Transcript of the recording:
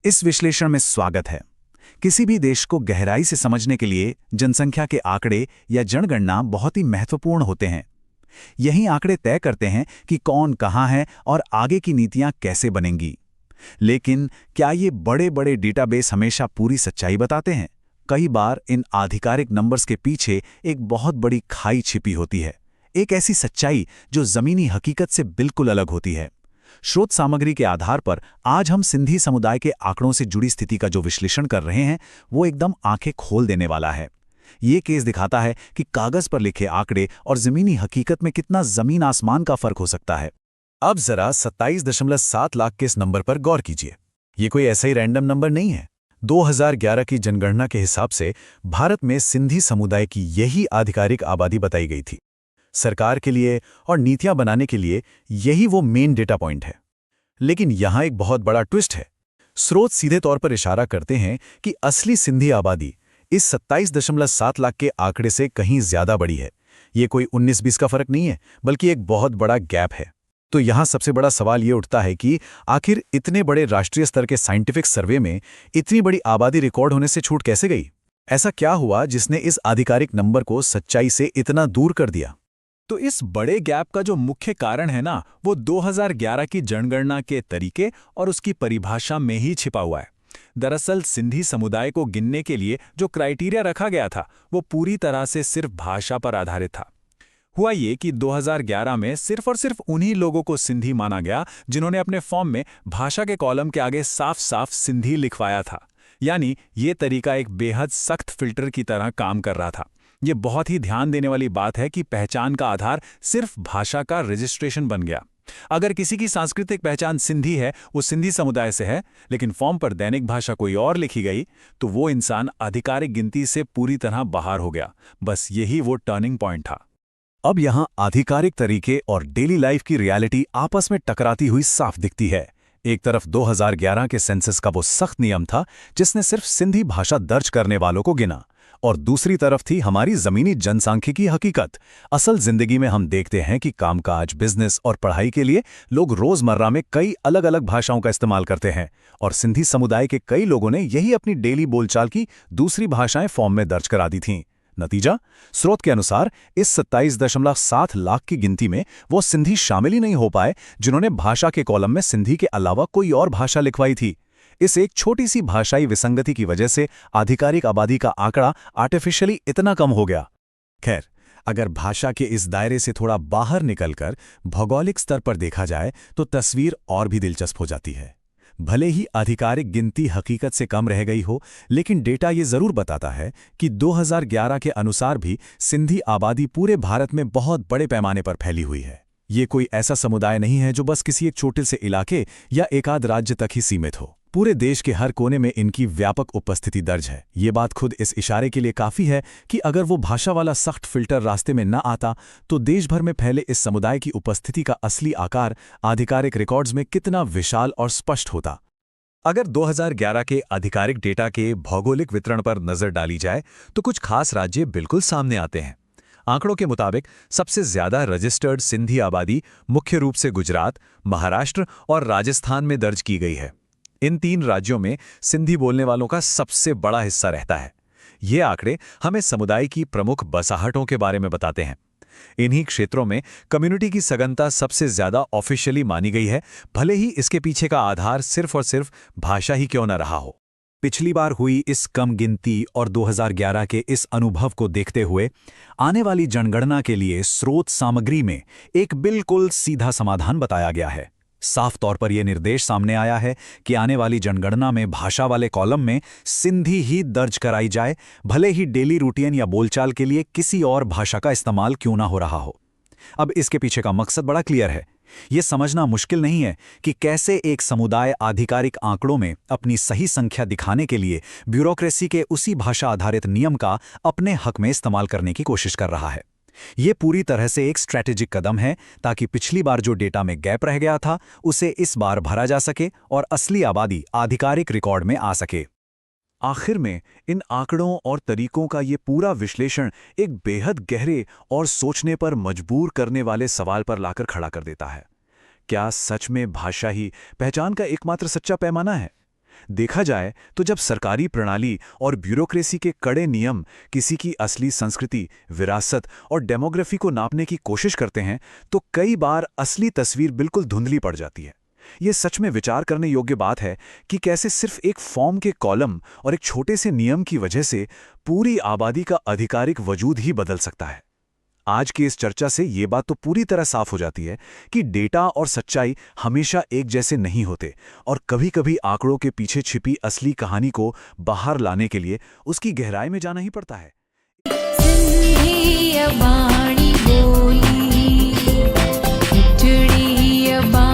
इस विश्लेषण में स्वागत है। किसी भी देश को गहराई से समझने के लिए जनसंख्या के आंकड़े या जनगणना बहुत ही महत्वपूर्ण होते हैं। यही आंकड़े तय करते हैं कि कौन कहाँ है और आगे की नीतियां कैसे बनेंगी। लेकिन क्या ये बड़े बड़े डेटाबेस हमेशा पूरी सच्चाई बताते हैं? कई बार इन आधिकारिक नंबर्स के पीछे एक बहुत बड़ी खाई छिपी होती है, एक ऐसी सच्चाई जो जमीनी हकीकत से बिल्कुल अलग होती है। स्रोत सामग्री के आधार पर आज हम सिंधी समुदाय के आंकड़ों से जुड़ी स्थिति का जो विश्लेषण कर रहे हैं, वो एकदम आंखें खोल देने वाला है। ये केस दिखाता है कि कागज पर लिखे आंकड़े और जमीनी हकीकत में कितना जमीन आसमान का फर्क हो सकता है। अब जरा 27.7 लाख के इस नंबर पर गौर कीजिए। ये कोई ऐसा ही रैंडम नंबर नहीं है। 2011 की जनगणना के हिसाब से भारत में सिंधी समुदाय की यही आधिकारिक आबादी बताई गई थी। सरकार के लिए और नीतियां बनाने के लिए यही वो मेन डेटा पॉइंट है। लेकिन यहां एक बहुत बड़ा ट्विस्ट है। स्रोत सीधे तौर पर इशारा करते हैं कि असली सिंधी आबादी इस 27.7 लाख के आंकड़े से कहीं ज्यादा बड़ी है। ये कोई 19-20 का फर्क नहीं है, बल्कि एक बहुत बड़ा गैप है। तो यहां सबसे बड़ा सवाल ये उठता है कि आखिर इतने बड़े राष्ट्रीय स्तर के साइंटिफिक सर्वे में इतनी बड़ी आबादी रिकॉर्ड होने से छूट कैसे गई? ऐसा क्या हुआ जिसने इस आधिकारिक नंबर को सच्चाई से इतना दूर कर दिया? तो इस बड़े गैप का जो मुख्य कारण है ना, वो 2011 की जनगणना के तरीके और उसकी परिभाषा में ही छिपा हुआ है। दरअसल सिंधी समुदाय को गिनने के लिए जो क्राइटेरिया रखा गया था, वो पूरी तरह से सिर्फ भाषा पर आधारित था। हुआ ये कि 2011 में सिर्फ और सिर्फ उन्हीं लोगों को सिंधी माना गया जिन्होंने अपने फॉर्म में भाषा के कॉलम के आगे साफ साफ सिंधी लिखवाया था। यानी ये तरीका एक बेहद सख्त फिल्टर की तरह काम कर रहा था। ये बहुत ही ध्यान देने वाली बात है कि पहचान का आधार सिर्फ भाषा का रजिस्ट्रेशन बन गया। अगर किसी की सांस्कृतिक पहचान सिंधी है, वो सिंधी समुदाय से है, लेकिन फॉर्म पर दैनिक भाषा कोई और लिखी गई, तो वो इंसान आधिकारिक गिनती से पूरी तरह बाहर हो गया। बस यही वो टर्निंग पॉइंट था। अब यहां आधिकारिक तरीके और डेली लाइफ की रियलिटी आपस में टकराती हुई साफ दिखती है। एक तरफ 2011 के सेंसस का वो सख्त नियम था जिसने सिर्फ सिंधी भाषा दर्ज करने वालों को गिना, और दूसरी तरफ थी हमारी जमीनी जनसांख्यिकी हकीकत। असल जिंदगी में हम देखते हैं कि कामकाज, बिजनेस और पढ़ाई के लिए लोग रोजमर्रा में कई अलग अलग भाषाओं का इस्तेमाल करते हैं, और सिंधी समुदाय के कई लोगों ने यही अपनी डेली बोलचाल की दूसरी भाषाएं फॉर्म में दर्ज करा दी थीं। नतीजा, स्रोत के अनुसार इस 27.7 लाख की गिनती में वो सिंधी शामिल ही नहीं हो पाए जिन्होंने भाषा के कॉलम में सिंधी के अलावा कोई और भाषा लिखवाई थी। इस एक छोटी सी भाषाई विसंगति की वजह से आधिकारिक आबादी का आंकड़ा आर्टिफिशियली इतना कम हो गया। खैर, अगर भाषा के इस दायरे से थोड़ा बाहर निकलकर भौगोलिक स्तर पर देखा जाए तो तस्वीर और भी दिलचस्प हो जाती है। भले ही आधिकारिक गिनती हकीकत से कम रह गई हो, लेकिन डेटा ये जरूर बताता है कि 2011 के अनुसार भी सिंधी आबादी पूरे भारत में बहुत बड़े पैमाने पर फैली हुई है। ये कोई ऐसा समुदाय नहीं है जो बस किसी एक छोटे से इलाके या एकाध राज्य तक ही सीमित हो। पूरे देश के हर कोने में इनकी व्यापक उपस्थिति दर्ज है। ये बात खुद इस इशारे के लिए काफी है कि अगर वो भाषा वाला सख्त फिल्टर रास्ते में न आता, तो देश भर में फैले इस समुदाय की उपस्थिति का असली आकार आधिकारिक रिकॉर्ड्स में कितना विशाल और स्पष्ट होता। अगर 2011 के आधिकारिक डेटा के भौगोलिक वितरण पर नजर डाली जाए तो कुछ खास राज्य बिल्कुल सामने आते हैं। आंकड़ों के मुताबिक सबसे ज्यादा रजिस्टर्ड सिंधी आबादी मुख्य रूप से गुजरात, महाराष्ट्र और राजस्थान में दर्ज की गई है। इन तीन राज्यों में सिंधी बोलने वालों का सबसे बड़ा हिस्सा रहता है। ये आंकड़े हमें समुदाय की प्रमुख बसाहटों के बारे में बताते हैं। इन्हीं क्षेत्रों में कम्युनिटी की सघनता सबसे ज्यादा ऑफिशियली मानी गई है, भले ही इसके पीछे का आधार सिर्फ और सिर्फ भाषा ही क्यों न रहा हो। पिछली बार हुई इस कम गिनती और 2011 के इस अनुभव को देखते हुए आने वाली जनगणना के लिए स्रोत सामग्री में एक बिल्कुल सीधा समाधान बताया गया है। साफ तौर पर यह निर्देश सामने आया है कि आने वाली जनगणना में भाषा वाले कॉलम में सिंधी ही दर्ज कराई जाए, भले ही डेली रूटीन या बोलचाल के लिए किसी और भाषा का इस्तेमाल क्यों ना हो रहा हो। अब इसके पीछे का मकसद बड़ा क्लियर है। यह समझना मुश्किल नहीं है कि कैसे एक समुदाय आधिकारिक आंकड़ों में अपनी सही संख्या दिखाने के लिए ब्यूरोक्रेसी के उसी भाषा आधारित नियम का अपने हक में इस्तेमाल करने की कोशिश कर रहा है। ये पूरी तरह से एक स्ट्रैटेजिक कदम है ताकि पिछली बार जो डेटा में गैप रह गया था उसे इस बार भरा जा सके और असली आबादी आधिकारिक रिकॉर्ड में आ सके। आखिर में इन आंकड़ों और तरीकों का ये पूरा विश्लेषण एक बेहद गहरे और सोचने पर मजबूर करने वाले सवाल पर लाकर खड़ा कर देता है। क्या सच में भाषा ही पहचान का एकमात्र सच्चा पैमाना है? देखा जाए तो जब सरकारी प्रणाली और ब्यूरोक्रेसी के कड़े नियम किसी की असली संस्कृति, विरासत और डेमोग्राफी को नापने की कोशिश करते हैं तो कई बार असली तस्वीर बिल्कुल धुंधली पड़ जाती है। ये सच में विचार करने योग्य बात है कि कैसे सिर्फ एक फॉर्म के कॉलम और एक छोटे से नियम की वजह से पूरी आबादी का आधिकारिक वजूद ही बदल सकता है। आज की इस चर्चा से ये बात तो पूरी तरह साफ हो जाती है कि डेटा और सच्चाई हमेशा एक जैसे नहीं होते और कभी-कभी आंकड़ों के पीछे छिपी असली कहानी को बाहर लाने के लिए उसकी गहराई में जाना ही पड़ता है। सिंधी अबाणी बोली, खिचड़ी अबाणी